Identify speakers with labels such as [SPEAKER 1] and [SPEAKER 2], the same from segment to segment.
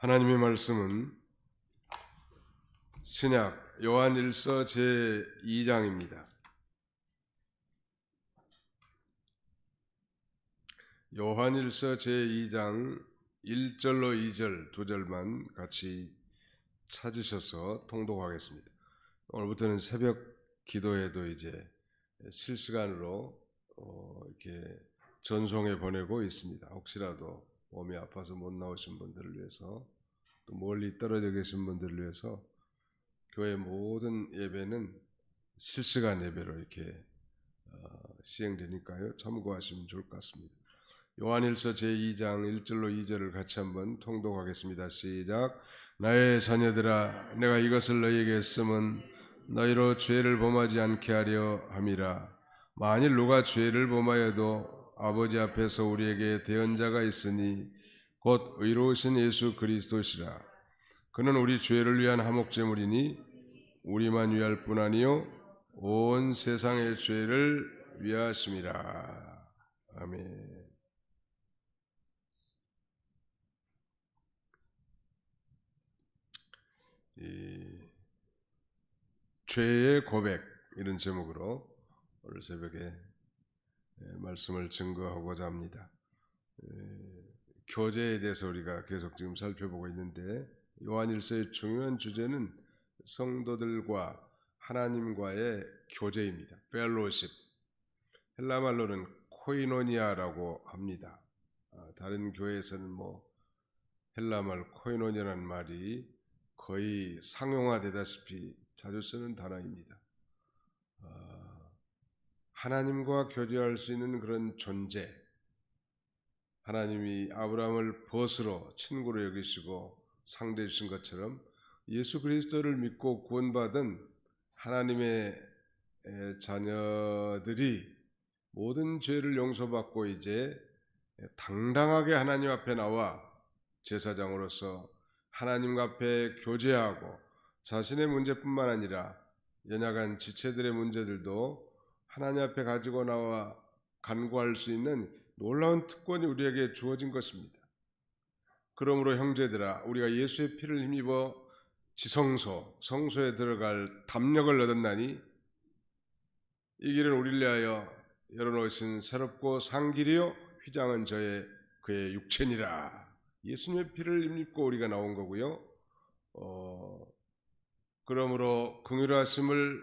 [SPEAKER 1] 하나님의 말씀은 신약 요한일서 제2장입니다. 요한일서 제2장 1절로 2절 두 절만 같이 찾으셔서 통독하겠습니다. 오늘부터는 새벽 기도에도 이제 실시간으로 이렇게 전송해 보내고 있습니다. 혹시라도 몸이 아파서 못 나오신 분들을 위해서, 또 멀리 떨어져 계신 분들을 위해서 교회 모든 예배는 실시간 예배로 이렇게 시행되니까요. 참고하시면 좋을 것 같습니다. 요한일서 제2장 1절로 2절을 같이 한번 통독하겠습니다. 시작. 나의 자녀들아, 내가 이것을 너희에게 쓰면 너희로 죄를 범하지 않게 하려 함이라. 만일 누가 죄를 범하여도 아버지 앞에서 우리에게 대언자가 있으니 곧 의로우신 예수 그리스도시라. 그는 우리 죄를 위한 화목제물이니 우리만 위할 뿐 아니요 온 세상의 죄를 위하심이라. 아멘. 죄의 고백, 이런 제목으로 오늘 새벽에 말씀을 증거하고자 합니다. 교제에 대해서 우리가 계속 지금 살펴보고 있는데, 요한일서의 중요한 주제는 성도들과 하나님과의 교제입니다. 펠로십, 헬라말로는 코이노니아라고 합니다. 다른 교회에서는 헬라말 코이노니아라는 말이 거의 상용화되다시피 자주 쓰는 단어입니다. 하나님과 교제할 수 있는 그런 존재, 하나님이 아브라함을 벗으로 친구로 여기시고 상대해 주신 것처럼 예수 그리스도를 믿고 구원받은 하나님의 자녀들이 모든 죄를 용서받고 이제 당당하게 하나님 앞에 나와 제사장으로서 하나님 앞에 교제하고 자신의 문제뿐만 아니라 연약한 지체들의 문제들도 하나님 앞에 가지고 나와 간구할 수 있는 놀라운 특권이 우리에게 주어진 것입니다. 그러므로 형제들아, 우리가 예수의 피를 힘입어 성소에 들어갈 담력을 얻었나니 이 길은 우리를 위하여 열어놓으신 새롭고 산 길이요 휘장은 그의 육체니라. 예수님의 피를 힘입고 우리가 나온 거고요. 그러므로 긍휼하심을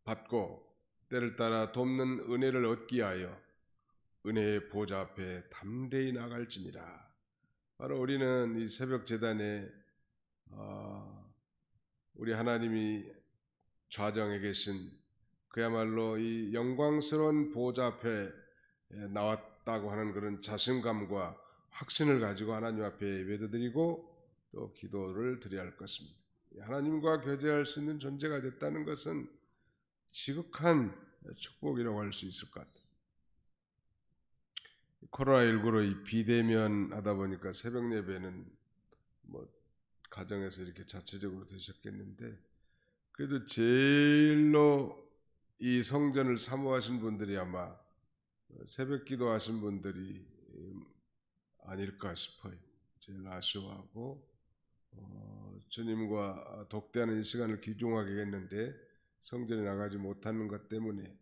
[SPEAKER 1] 받고 때를 따라 돕는 은혜를 얻기 위하여 은혜의 보좌 앞에 담대히 나갈지니라. 바로 우리는 이 새벽 제단에 우리 하나님이 좌정에 계신 그야말로 이 영광스러운 보좌 앞에 나왔다고 하는 그런 자신감과 확신을 가지고 하나님 앞에 예배드리고 또 기도를 드려야 할 것입니다. 하나님과 교제할 수 있는 존재가 됐다는 것은 지극한 축복이라고 할 수 있을 것 같아요. 코로나19로 이 비대면 하다 보니까 새벽 예배는 가정에서 이렇게 자체적으로 드셨겠는데, 그래도 제일로 이 성전을 사모하신 분들이 아마 새벽 기도하신 분들이 아닐까 싶어요. 제일 아쉬워하고 주님과 독대하는 이 시간을 귀중하게 했는데 성전에 나가지 못하는 것 때문에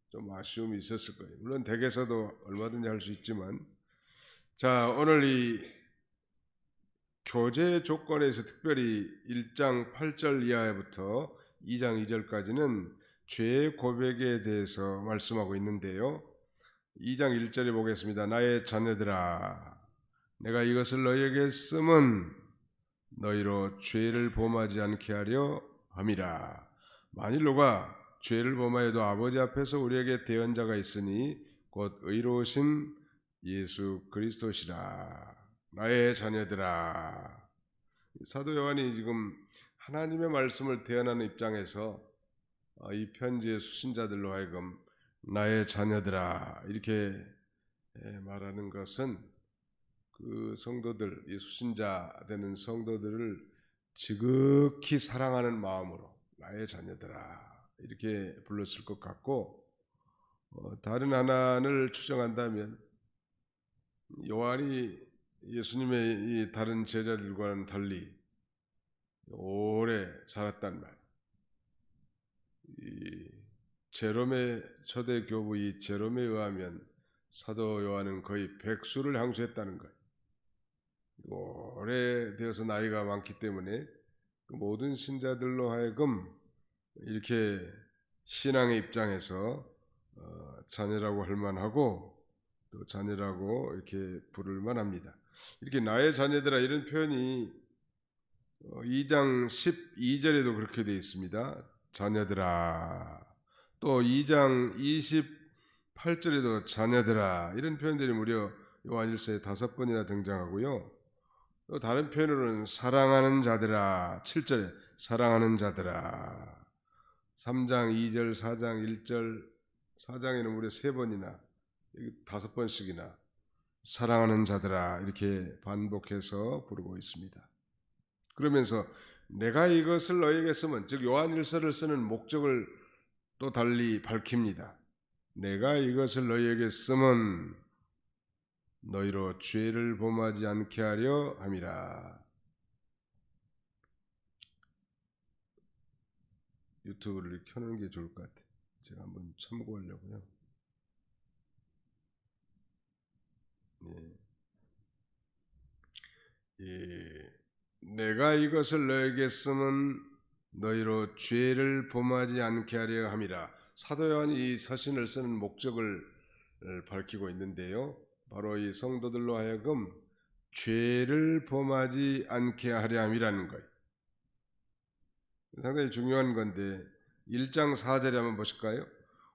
[SPEAKER 1] 좀 아쉬움이 있었을 거예요. 물론 댁에서도 얼마든지 할 수 있지만, 자, 오늘 이 교제 조건에서 특별히 1장 8절 이하부터 2장 2절까지는 죄의 고백에 대해서 말씀하고 있는데요. 2장 1절에 보겠습니다. 나의 자녀들아, 내가 이것을 너희에게 쓰면 너희로 죄를 범하지 않게 하려 함이라. 만일 누가 죄를 범하여도 아버지 앞에서 우리에게 대언자가 있으니 곧 의로우신 예수 그리스도시라. 나의 자녀들아. 사도 요한이 지금 하나님의 말씀을 대언하는 입장에서 이 편지의 수신자들로 하여금 나의 자녀들아 이렇게 말하는 것은 그 성도들, 이 수신자 되는 성도들을 지극히 사랑하는 마음으로 나의 자녀들아 이렇게 불렀을 것 같고, 다른 하나를 추정한다면 요한이 예수님의 이 다른 제자들과는 달리 오래 살았단 말. 이 제롬의 초대 교부 이 제롬에 의하면 사도 요한은 거의 백수를 향수했다는 거예요. 오래되어서 나이가 많기 때문에 그 모든 신자들로 하여금 이렇게 신앙의 입장에서 자녀라고 할 만하고 또 자녀라고 이렇게 부를 만합니다. 이렇게 나의 자녀들아 이런 표현이 2장 12절에도 그렇게 되어 있습니다. 자녀들아. 또 2장 28절에도 자녀들아 이런 표현들이 무려 요한일서에 5번이나 등장하고요. 또 다른 표현으로는 사랑하는 자들아 7절에 사랑하는 자들아 3장 2절 4장 1절 4장에는 무려 3번이나 5번씩이나 사랑하는 자들아 이렇게 반복해서 부르고 있습니다. 그러면서 내가 이것을 너희에게 쓰면 즉 요한일서를 쓰는 목적을 또 달리 밝힙니다. 내가 이것을 너희에게 쓰면 너희로 죄를 범하지 않게 하려 함이라. 유튜브를 켜놓은 게 좋을 것 같아요. 제가 한번 참고하려고요. 내가 이것을 너에게 쓰면 너희로 죄를 범하지 않게 하려 함이라. 사도 요한이 이 서신을 쓰는 목적을 밝히고 있는데요. 바로 이 성도들로 하여금 죄를 범하지 않게 하려 함이라는 거예요. 상당히 중요한 건데 1장 4절에 한번 보실까요?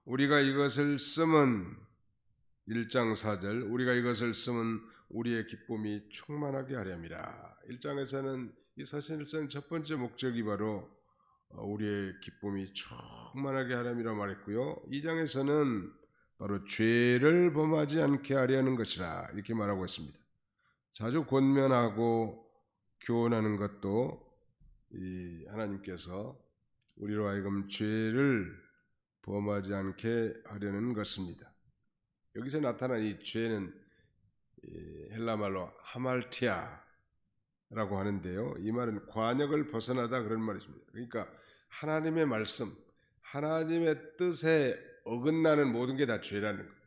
[SPEAKER 1] 우리가 이것을 쓰면 1장 4절 우리가 이것을 쓰면 우리의 기쁨이 충만하게 하려 함이라. 1장에서는 이 서신을 쓴 첫 번째 목적이 바로 우리의 기쁨이 충만하게 하려함이라 말했고요. 2장에서는 바로 죄를 범하지 않게 하려는 것이라 이렇게 말하고 있습니다. 자주 권면하고 교훈하는 것도 이 하나님께서 우리로 하여금 죄를 범하지 않게 하려는 것입니다. 여기서 나타난 이 죄는 헬라 말로 하말티아라고 하는데요. 이 말은 관역을 벗어나다 그런 말입니다. 그러니까 하나님의 말씀, 하나님의 뜻에 어긋나는 모든 게 다 죄라는 거예요.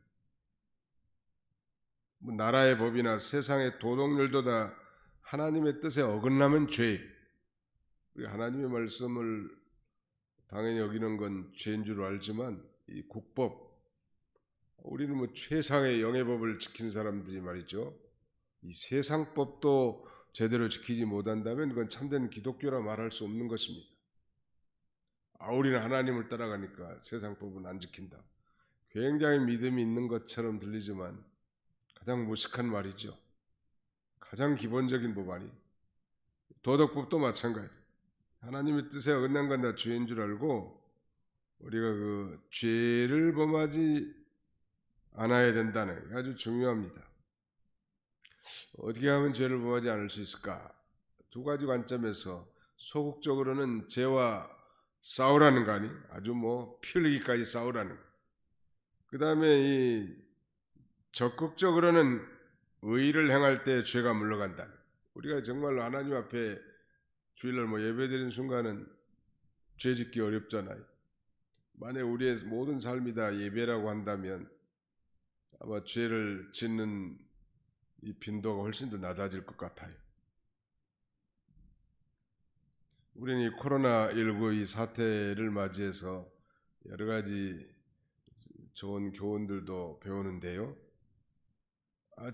[SPEAKER 1] 뭐 나라의 법이나 세상의 도덕률도 다 하나님의 뜻에 어긋나면 죄. 하나님의 말씀을 당연히 여기는 건 죄인 줄 알지만 이 국법, 우리는 뭐 최상의 영예법을 지키는 사람들이 말이죠. 이 세상법도 제대로 지키지 못한다면 그건 참된 기독교라 말할 수 없는 것입니다. 우리는 하나님을 따라가니까 세상법은 안 지킨다. 굉장히 믿음이 있는 것처럼 들리지만 가장 무식한 말이죠. 가장 기본적인 법 아니. 도덕법도 마찬가지. 하나님의 뜻에 어긋난 건 다 죄인 줄 알고 우리가 그 죄를 범하지 않아야 된다는 게 아주 중요합니다. 어떻게 하면 죄를 범하지 않을 수 있을까? 두 가지 관점에서 소극적으로는 죄와 싸우라는 거 아니? 아주 뭐 피 흘리기까지 싸우라는 거. 그 다음에 이 적극적으로는 의를 행할 때 죄가 물러간다. 우리가 정말로 하나님 앞에 주일날 뭐 예배드리는 순간은 죄 짓기 어렵잖아요. 만약 우리의 모든 삶이 다 예배라고 한다면 아마 죄를 짓는 이 빈도가 훨씬 더 낮아질 것 같아요. 우리는 이 코로나19 이 사태를 맞이해서 여러 가지 좋은 교훈들도 배우는데요.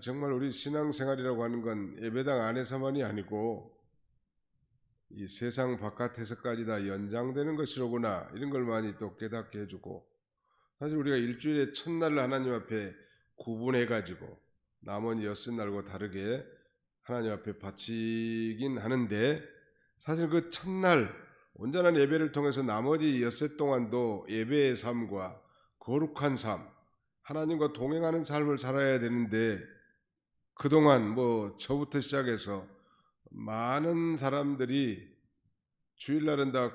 [SPEAKER 1] 정말 우리 신앙생활이라고 하는 건 예배당 안에서만이 아니고 이 세상 바깥에서까지 다 연장되는 것이로구나 이런 걸 많이 또 깨닫게 해주고 사실 우리가 일주일의 첫날을 하나님 앞에 구분해가지고 남은 엿새날과 다르게 하나님 앞에 바치긴 하는데 사실 그 첫날 온전한 예배를 통해서 나머지 엿새 동안도 예배의 삶과 거룩한 삶 하나님과 동행하는 삶을 살아야 되는데 그동안 뭐 저부터 시작해서 많은 사람들이 주일날은 다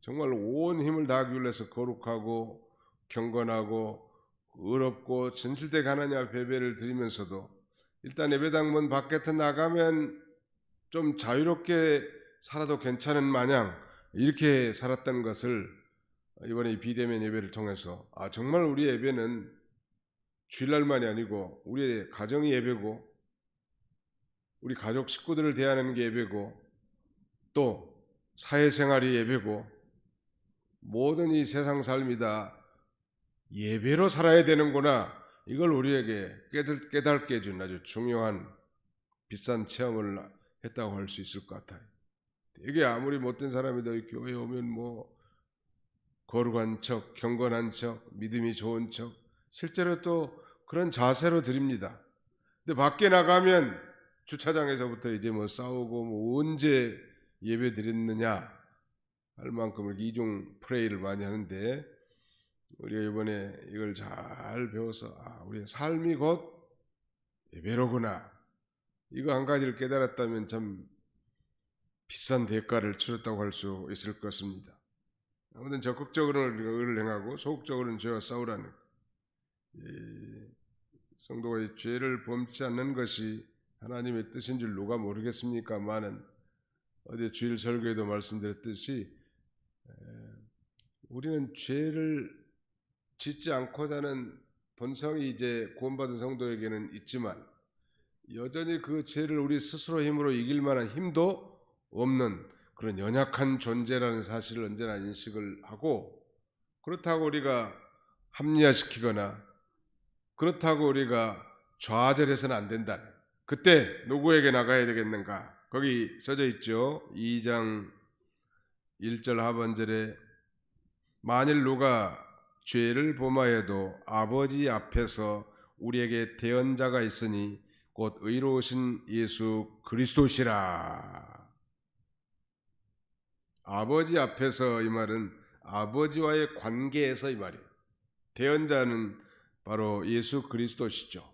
[SPEAKER 1] 정말 온 힘을 다하기 위해서 거룩하고 경건하고 의롭고 진실되게 하나님 앞에 예배를 드리면서도 일단 예배당 문 밖에 나가면 좀 자유롭게 살아도 괜찮은 마냥 이렇게 살았던 것을 이번에 이 비대면 예배를 통해서 정말 우리 예배는 주일날만이 아니고 우리의 가정이 예배고 우리 가족 식구들을 대하는 게 예배고 또 사회생활이 예배고 모든 이 세상 삶이 다 예배로 살아야 되는구나, 이걸 우리에게 깨닫게 해준 아주 중요한 비싼 체험을 했다고 할 수 있을 것 같아요. 되게 아무리 못된 사람이도 이 교회에 오면 뭐 거룩한 척, 경건한 척, 믿음이 좋은 척, 실제로 또 그런 자세로 드립니다. 근데 밖에 나가면 주차장에서부터 이제 뭐 싸우고 뭐 언제 예배 드렸느냐 할 만큼 이렇게 이중 프레이를 많이 하는데, 우리가 이번에 이걸 잘 배워서 우리의 삶이 곧 예배로구나, 이거 한 가지를 깨달았다면 참 비싼 대가를 치렀다고 할 수 있을 것입니다. 아무튼 적극적으로는 의를 행하고 소극적으로는 죄와 싸우라는, 성도가 이 죄를 범치 않는 것이 하나님의 뜻인 줄 누가 모르겠습니까마는, 어제 주일 설교에도 말씀드렸듯이 우리는 죄를 짓지 않고자 하는 본성이 이제 구원받은 성도에게는 있지만 여전히 그 죄를 우리 스스로 힘으로 이길 만한 힘도 없는 그런 연약한 존재라는 사실을 언제나 인식을 하고, 그렇다고 우리가 합리화시키거나 그렇다고 우리가 좌절해서는 안 된다. 그때 누구에게 나가야 되겠는가? 거기 써져 있죠. 2장 1절 하반절에 만일 누가 죄를 범하여도 아버지 앞에서 우리에게 대언자가 있으니 곧 의로우신 예수 그리스도시라. 아버지 앞에서, 이 말은 아버지와의 관계에서 이 말이에요. 대언자는 바로 예수 그리스도시죠.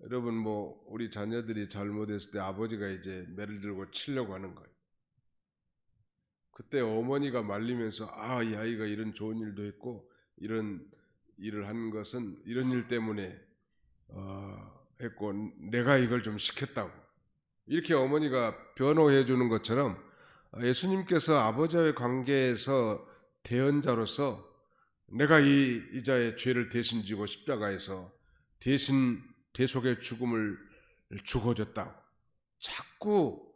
[SPEAKER 1] 여러분 뭐 우리 자녀들이 잘못했을 때 아버지가 이제 매를 들고 치려고 하는 거예요. 그때 어머니가 말리면서 이 아이가 이런 좋은 일도 했고 이런 일을 한 것은 이런 일 때문에 했고 내가 이걸 좀 시켰다고, 이렇게 어머니가 변호해 주는 것처럼 예수님께서 아버지와의 관계에서 대언자로서 내가 이 이자의 죄를 대신 지고 십자가에서 대신 대속의 죽음을 죽어줬다고 자꾸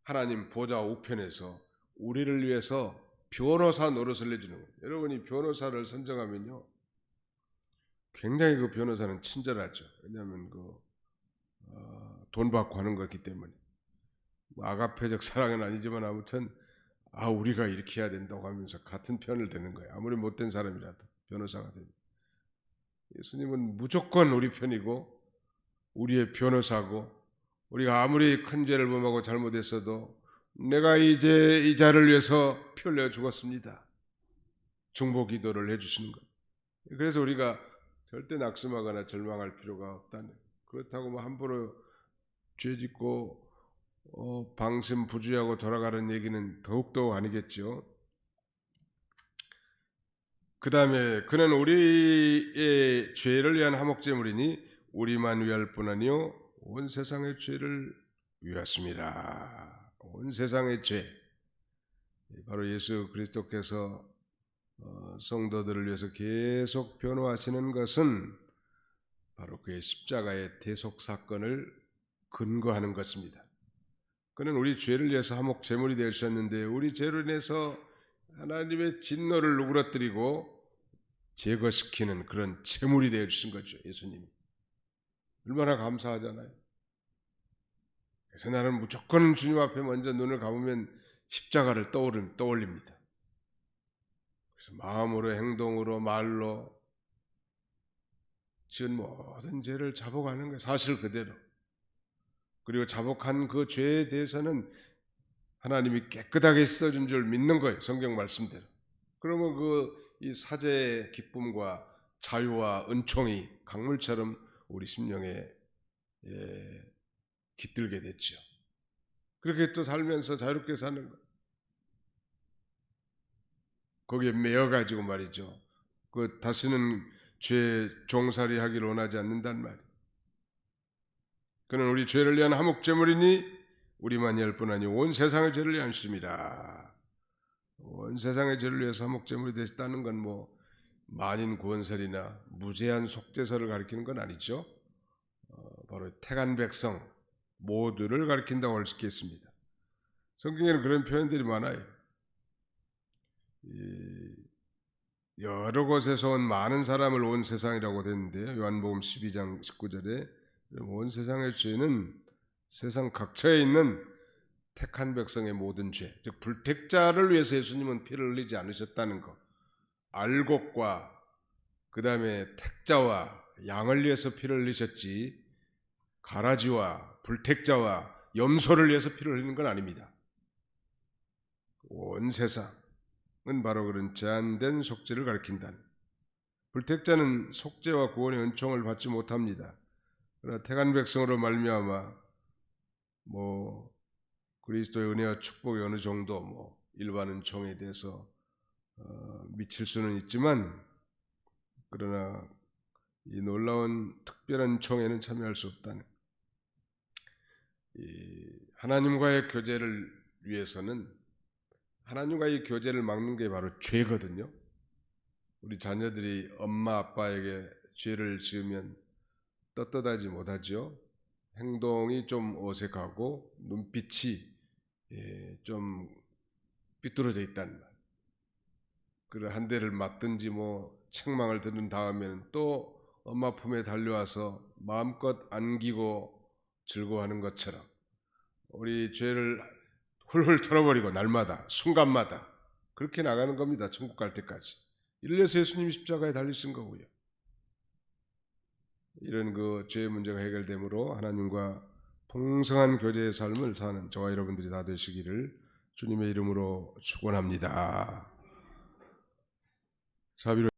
[SPEAKER 1] 하나님 보좌 우편에서 우리를 위해서 변호사 노릇을 내주는 거예요. 여러분이 변호사를 선정하면요 굉장히 그 변호사는 친절하죠. 왜냐하면 돈 받고 하는 거기 때문에. 아가페적 사랑은 아니지만 아무튼 우리가 이렇게 해야 된다고 하면서 같은 편을 드는 거예요. 아무리 못된 사람이라도 변호사가 됩니다. 예수님은 무조건 우리 편이고 우리의 변호사고, 우리가 아무리 큰 죄를 범하고 잘못했어도 내가 이제 이 자를 위해서 피 흘려 죽었습니다, 중보 기도를 해주시는 거예요. 그래서 우리가 절대 낙심하거나 절망할 필요가 없다는, 그렇다고 뭐 함부로 죄 짓고 방심부주의하고 돌아가는 얘기는 더욱더 아니겠죠. 그 다음에 그는 우리의 죄를 위한 화목제물이니 우리만 위할 뿐 아니요 온 세상의 죄를 위하십니다. 온 세상의 죄, 바로 예수 그리스도께서 성도들을 위해서 계속 변호하시는 것은 바로 그의 십자가의 대속 사건을 근거하는 것입니다. 그는 우리 죄를 위해서 화목 제물이 되셨는데 우리 죄로 인해서 하나님의 진노를 누그러뜨리고 제거시키는 그런 제물이 되어 주신 거죠. 예수님이 얼마나 감사하잖아요. 그래서 나는 무조건 주님 앞에 먼저 눈을 감으면 십자가를 떠올립니다. 그래서 마음으로, 행동으로, 말로 지은 모든 죄를 자복하는 거예요. 사실 그대로. 그리고 자복한 그 죄에 대해서는 하나님이 깨끗하게 씻어준 줄 믿는 거예요. 성경 말씀대로. 그러면 이 사죄의 기쁨과 자유와 은총이 강물처럼 우리 심령에 깃들게 됐죠. 그렇게 또 살면서 자유롭게 사는 것. 거기에 매여가지고 말이죠. 다시는 죄 종살이 하기를 원하지 않는단 말이에요. 그는 우리 죄를 위한 화목제물이니 우리만이 할 뿐 아니요 온 세상의 죄를 위한 심이라. 온 세상의 죄를 위해서 화목제물이 되셨다는 건 뭐 만인 구원설이나 무제한 속죄설을 가리키는 건 아니죠. 바로 택한 백성 모두를 가리킨다고 할 수 있겠습니다. 성경에는 그런 표현들이 많아요. 여러 곳에서 온 많은 사람을 온 세상이라고 되는데요. 요한복음 12장 19절에 온 세상의 죄는 세상 각처에 있는 택한 백성의 모든 죄, 즉 불택자를 위해서 예수님은 피를 흘리지 않으셨다는 것, 알곡과 그 다음에 택자와 양을 위해서 피를 흘리셨지 가라지와 불택자와 염소를 위해서 피를 흘리는 건 아닙니다. 온 세상은 바로 그런 제한된 속죄를 가리킨다는, 불택자는 속죄와 구원의 은총을 받지 못합니다. 그러나 택한 백성으로 말미암아 그리스도의 은혜와 축복이 어느 정도 일반 은총에 대해서 미칠 수는 있지만, 그러나 이 놀라운 특별한 은총에는 참여할 수 없다는, 하나님과의 교제를 위해서는 하나님과의 교제를 막는 게 바로 죄거든요. 우리 자녀들이 엄마 아빠에게 죄를 지으면 떳떳하지 못하죠. 행동이 좀 어색하고 눈빛이 좀 삐뚤어져 있다는 말. 그래 한 대를 맞든지 책망을 들은 다음에는 또 엄마 품에 달려와서 마음껏 안기고 즐거워하는 것처럼 우리 죄를 훌훌 털어버리고 날마다 순간마다 그렇게 나가는 겁니다. 천국 갈 때까지. 이를 위해서 예수님이 십자가에 달리신 거고요. 이런 그 죄의 문제가 해결되므로 하나님과 풍성한 교제의 삶을 사는 저와 여러분들이 다 되시기를 주님의 이름으로 축원합니다. 자비로